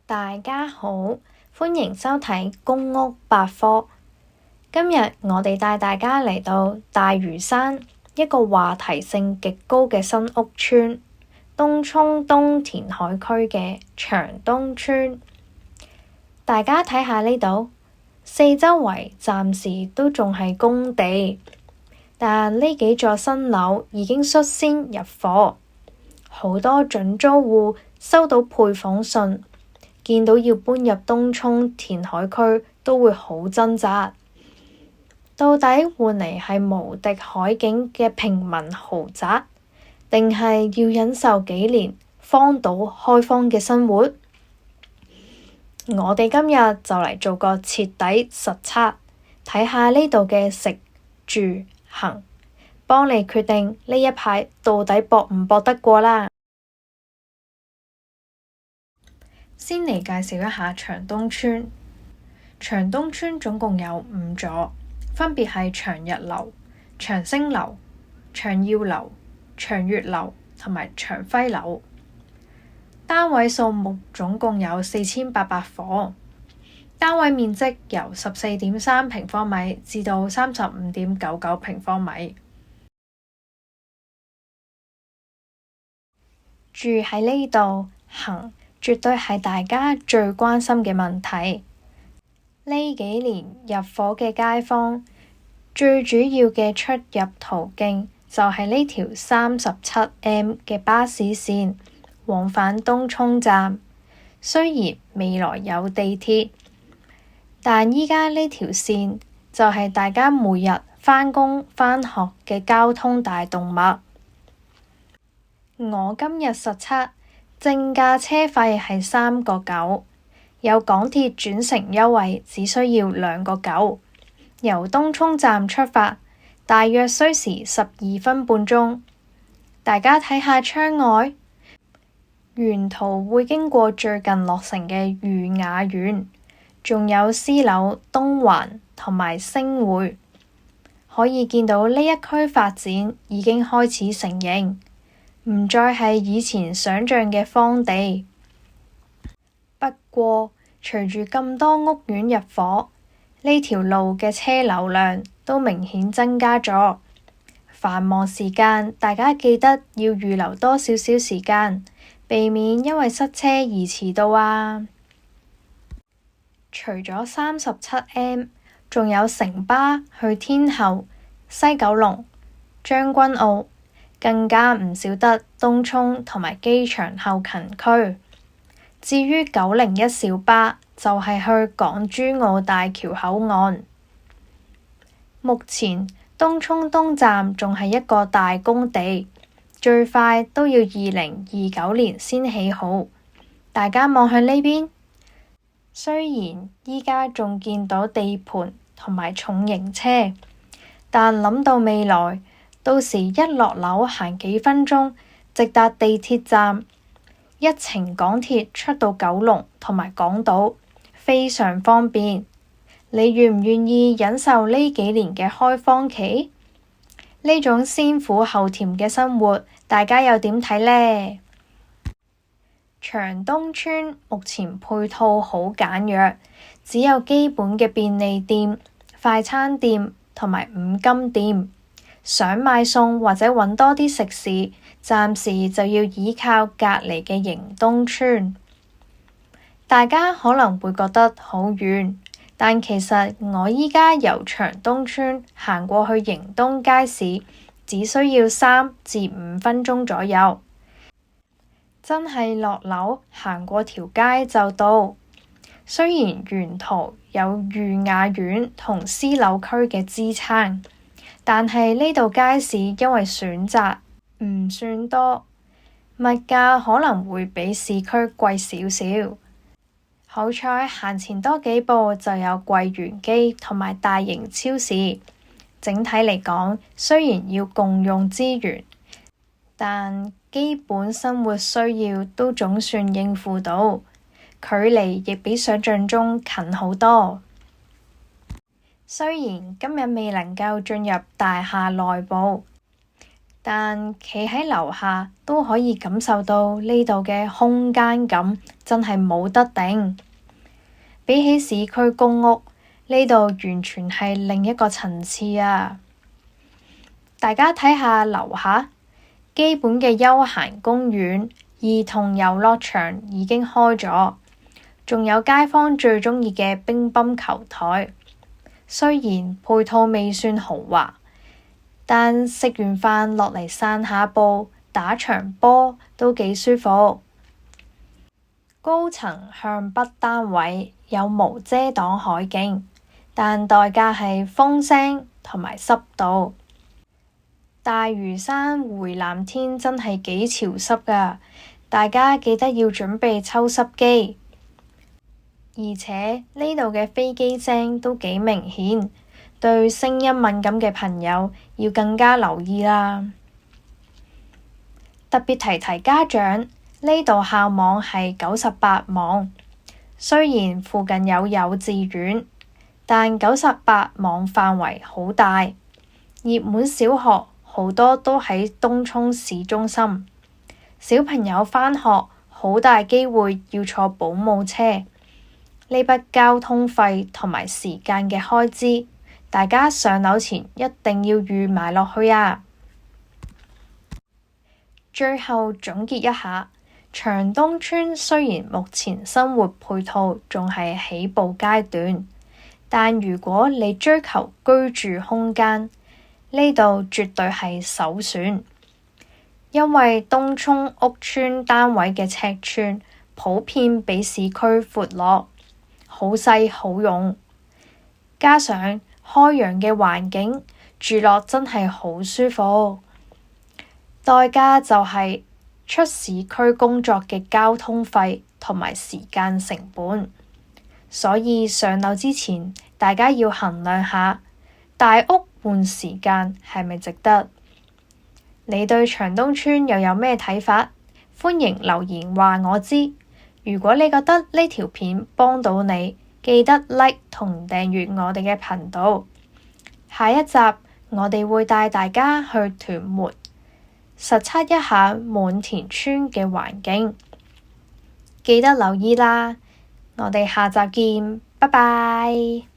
大家好，歡迎收睇公屋百科。今日我哋帶大家嚟到大嶼山一個話題性極高嘅新屋邨——東涌東填海區嘅長東邨。大家睇下呢度，四周圍暫時都仲係工地，但呢幾座新樓已經率先入伙，好多準租戶收到配房信，見到要搬入東涌填海區都會好掙扎，到底換嚟係無敵海景嘅平民豪宅，定係要忍受幾年荒島開荒嘅生活？我哋今日就嚟做個徹底實測，睇下呢度嘅食住行，幫你決定呢一排到底搏唔搏得過啦。先嚟介紹一下長東邨。長東邨總共有5座，分別係長日樓、長星樓、長耀樓、長月樓同埋長輝樓。單位數目總共有4800伙，單位面積由14.3平方米至到35.99平方米。住喺呢度行，絕對係大家最關心嘅問題。呢幾年入伙嘅街坊，最主要嘅出入途徑就係呢條37M 嘅巴士線往返東涌站。雖然未來有地鐵，但依家呢條線就係大家每日返工返學嘅交通大動脈。我今日實測正價車費係3個9，有港鐵轉乘優惠只需要2個9。由東涌站出發，大約需時12分半鐘。大家睇下窗外，沿途會經過最近落成嘅裕雅苑，仲有私樓東環同埋星匯，可以見到呢一區發展已經開始成型，唔再係以前想像嘅荒地。不過，隨住咁多屋苑入伙，呢條路嘅車流量都明顯增加咗。繁忙時間，大家記得要預留多少少時間，避免因為塞車而遲到啊！除咗37M，仲有城巴去天后、西九龍、將軍澳，更加唔少得東涌同埋機場後勤區。至於901小巴，就係去港珠澳大橋口岸。目前東涌東站仲係一個大工地，最快都要2029年先起好。大家望向呢邊，雖然依家仲見到地盤同埋重型車，但諗到未來，到時一落樓行幾分鐘，直達地鐵站，一程港鐵出到九龍同埋港島，非常方便。你願唔願意忍受呢幾年嘅開荒期？呢種先苦後甜嘅生活，大家又點睇呢？長東邨目前配套好簡約，只有基本嘅便利店、快餐店同埋五金店。想買餸或者揾多啲食肆，暫時就要依靠隔離嘅迎東邨。大家可能會覺得好遠，但其實我依家由長東邨行過去迎東街市，只需要3至5分鐘左右。真係落樓行過條街就到。雖然沿途有裕雅苑同私樓區嘅支撐，但係呢度街市因為選擇唔算多，物價可能會比市區貴少少。好彩行前多幾步就有櫃員機同埋大型超市。整體嚟講，雖然要共用資源，但基本生活需要都總算應付到，距離亦比想像中近好多。雖然今日未能夠進入大廈內部，但企喺樓下都可以感受到呢度嘅空間感真係冇得頂。比起市區公屋，呢度完全係另一個層次啊！大家睇下樓下，基本嘅休閒公園、兒童遊樂場已經開咗，仲有街坊最鍾意嘅乒乓球台。雖然配套未算豪華，但食完飯落嚟散下步、打場波都幾舒服。高層向北單位有無遮擋海景，但代價係風聲同埋濕度。大嶼山回南天真係幾潮濕㗎，大家記得要準備抽濕機。而且呢度嘅飛機聲都幾明顯，對聲音敏感嘅朋友要更加留意啦。特別提提家長，呢度校網係98網，雖然附近有幼稚園，但98網範圍好大，熱門小學好多都喺東涌市中心，小朋友返學好大機會要坐保姆車。呢筆交通費同埋時間嘅開支，大家上樓前一定要預埋落去啊！最後總結一下，長東邨雖然目前生活配套仲係起步階段，但如果你追求居住空間，呢度絕對係首選。因為東涌屋邨單位嘅尺寸普遍比市區闊落，好細好用，加上開揚嘅環境，住落真係好舒服。代價就係出市區工作嘅交通費同埋時間成本，所以上樓之前，大家要衡量下大屋換時間係咪值得。你對長東邨又有咩睇法？歡迎留言話我知。如果你覺得呢條片幫到你，記得 like 同訂閱我哋嘅頻道。下一集我哋會帶大家去屯門，實測一下滿田村嘅環境。記得留意啦，我哋下集見，拜拜。